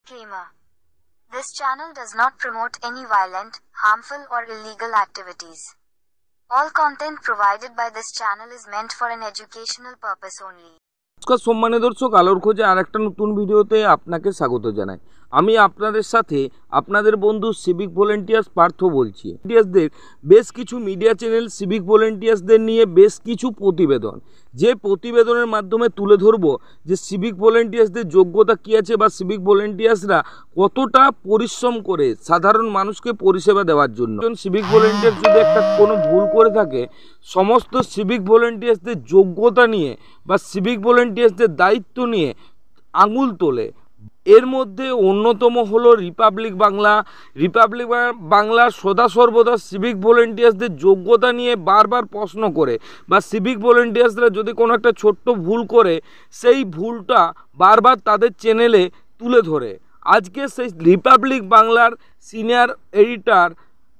Disclaimer. This channel does not promote any violent, harmful or illegal activities. All content provided by this channel is meant for an educational purpose only. নমস্কার সম্মানীয় দর্শক, আলোর খোঁজে আরেকটা নতুন ভিডিওতে আপনাকে স্বাগত জানাই। আমি আপনাদের সাথে আপনাদের বন্ধু সিভিক ভলেন্টিয়ার্স পার্থ বলছি। ভলেন্টিয়ার্সদের বেশ কিছু মিডিয়া চ্যানেল সিভিক ভলেন্টিয়ার্সদের নিয়ে বেশ কিছু প্রতিবেদন, যে প্রতিবেদনের মাধ্যমে তুলে ধরবো যে সিভিক ভলেন্টিয়ার্সদের যোগ্যতা কী আছে বা সিভিক ভলেন্টিয়ার্সরা কতটা পরিশ্রম করে সাধারণ মানুষকে পরিষেবা দেওয়ার জন্য। সিভিক ভলেন্টিয়ার্স যদি একটা কোনো ভুল করে থাকে, সমস্ত সিভিক ভলেন্টিয়ার্সদের যোগ্যতা নিয়ে বা সিভিক ভলেন্টিয়ার্সদের দায়িত্ব নিয়ে আঙুল তোলে। এর মধ্যে অন্যতম হলো রিপাবলিক বাংলার সদা সর্বদা সিভিক ভলেন্টিয়ার্সদের যোগ্যতা নিয়ে বারবার প্রশ্ন করে, বা সিভিক ভলেন্টিয়ার্সরা যদি কোনো একটা ছোট্ট ভুল করে সেই ভুলটা বারবার তাদের চ্যানেলে তুলে ধরে। আজকে সেই রিপাবলিক বাংলার সিনিয়র এডিটর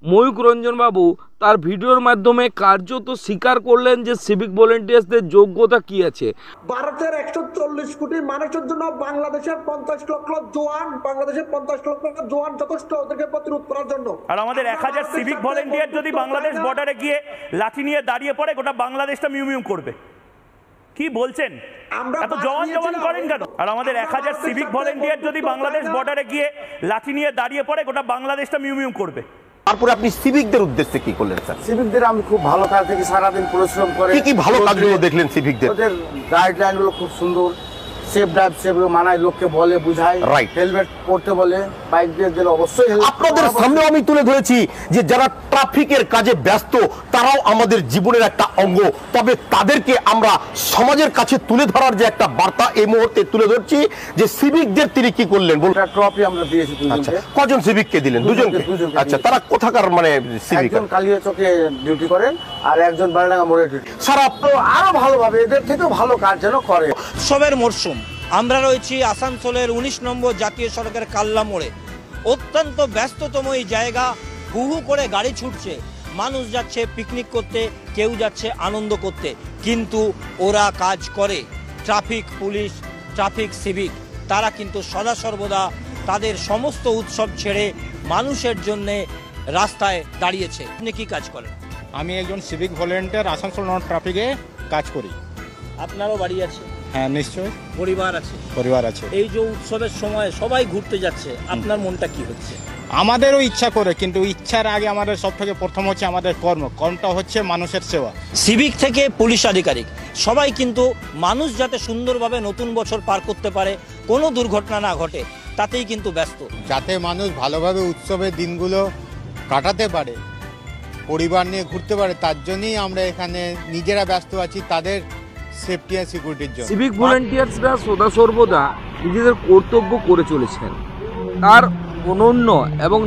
ময়ূক রঞ্জন বাবু তার ভিডিওর মাধ্যমে কার্যত স্বীকার করলেন যে সিভিক ভলেন্টিয়ার্সদের যোগ্যতা কি আছে। ভারতের 140 কোটি মানুষের জন্য বাংলাদেশের 50 লক্ষ জওয়ান যথেষ্ট ওদেরকে প্রতিরোধ করার জন্য। আর আমাদের 1000 সিভিক ভলেন্টিয়ার যদি বাংলাদেশ বর্ডারে গিয়ে লাঠি নিয়ে দাঁড়িয়ে পড়ে, গোটা বাংলাদেশটা মিউমিউ করবে। কি বলছেন? এত জওয়ান করেন কেন? আর আমাদের 1000 সিভিক ভলেন্টিয়ার যদি বাংলাদেশ বর্ডারে গিয়ে লাঠি নিয়ে দাঁড়িয়ে পড়ে, গোটা বাংলাদেশটা মিউমিউ করবে। তারপরে আপনি সিভিকদের উদ্দেশ্যে কি করলেন স্যার? সিভিকদের আমি খুব ভালো কাজ দেখি, সারাদিন পরিশ্রম করে। কি ভালো কাজগুলো দেখলেন সিভিকদের? ওদের গাইডলাইনগুলো খুব সুন্দর, সেফ ড্রাইভ সেগুলো মানায়, লোককে বলে বুঝায়, রাইট, হেলমেট পরতে বলে, বাইক দিয়ে গেলে অবশ্যই। আপনাদের সামনে আমি তুলে ধরেছি যে যারা ট্রাফিকের কাজে ব্যস্ত তারাও আমাদের জীবনের একটা অঙ্গ, তবে তাদেরকে আমরা সমাজের কাছে তুলে ধরার যে একটা বার্তা এই মুহূর্তে তুলে ধরছি যে সিভিকদের তিনি কি করলেন বলুন। ট্রফি আমরা দিয়েছি দুজনকে। কজন সিভিককে দিলেন? দুজনকে। আচ্ছা, তারা কোথাকার মানে সিভিক? একজন কালিয়াচকে ডিউটি করেন আর একজন বারাডাঙ্গা মোড়ে ডিউটি। সারা আরো ভালোভাবে এদের থেকেও ভালো কাজ যেন করে। উৎসবের মরশুম, আমরা রয়েছি আসানসোলের 19 নম্বর জাতীয় সড়কের কাল্লা মোড়ে। অত্যন্ত ব্যস্ততম এই জায়গা, হুহু করে গাড়ি ছুটছে, মানুষ যাচ্ছে পিকনিক করতে, কেউ যাচ্ছে আনন্দ করতে, কিন্তু ওরা কাজ করে ট্রাফিক পুলিশ, ট্রাফিক সিভিক। তারা কিন্তু সদা সর্বদা তাদের সমস্ত উৎসব ছেড়ে মানুষের জন্যে রাস্তায় দাঁড়িয়েছে। আপনি কি কাজ করেন? আমি একজন সিভিক ভলেন্টিয়ার, আসানসোল নন ট্রাফিকে কাজ করি। আপনারও বাড়ি আছে? হ্যাঁ, নিশ্চয়ই। পরিবার আছে। এই যে উৎসবের সময় সবাই ঘুরতে যাচ্ছে, আপনার মনটা কি হচ্ছে? আমাদেরও ইচ্ছা করে, কিন্তু ইচ্ছার আগে আমাদের সব থেকে প্রথম হচ্ছে আমাদের কর্মটা হচ্ছে মানুষের সেবা। সিভিক থেকে পুলিশ আধিকারিক সবাই কিন্তু মানুষ যাতে সুন্দরভাবে নতুন বছর পার করতে পারে, কোনো দুর্ঘটনা না ঘটে, তাতেই কিন্তু ব্যস্ত। যাতে মানুষ ভালোভাবে উৎসবের দিনগুলো কাটাতে পারে, পরিবার নিয়ে ঘুরতে পারে, তার জন্যই আমরা এখানে নিজেরা ব্যস্ত আছি তাদের সেফটি আর সিকিউরিটির জন্য। সিভিক ভলেন্টিয়ার্সরা সদা সর্বদা নিজেদের কর্তব্য করে চলেছেন। তার অনন্য এবং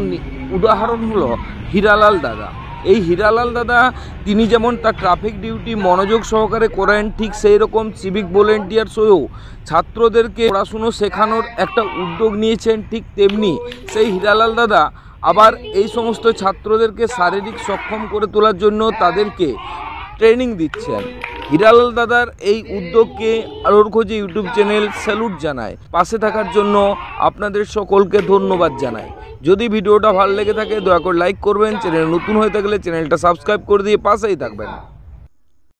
উদাহরণ হলো হীরালাল দাদা। এই হীরালাল দাদা তিনি যেমন তার ট্রাফিক ডিউটি মনোযোগ সহকারে করেন, ঠিক সেই রকম সিভিক ভলেন্টিয়ার্স হয়েও ছাত্রদেরকে পড়াশুনো শেখানোর একটা উদ্যোগ নিয়েছেন। ঠিক তেমনি সেই হীরালাল দাদা আবার এই সমস্ত ছাত্রদেরকে শারীরিক সক্ষম করে তোলার জন্য তাদেরকে ট্রেনিং দিচ্ছেন। হীরালাল দাদার এই উদ্যোগকে আলোর খোঁজে ইউটিউব চ্যানেল স্যালুট জানায়। পাশে থাকার জন্য আপনাদের সকলকে ধন্যবাদ জানাই। যদি ভিডিওটা ভালো লেগে থাকে দয়া করে লাইক করবেন, চ্যানেল নতুন হয়ে থাকলে চ্যানেলটা সাবস্ক্রাইব করে দিয়ে পাশেই থাকবেন।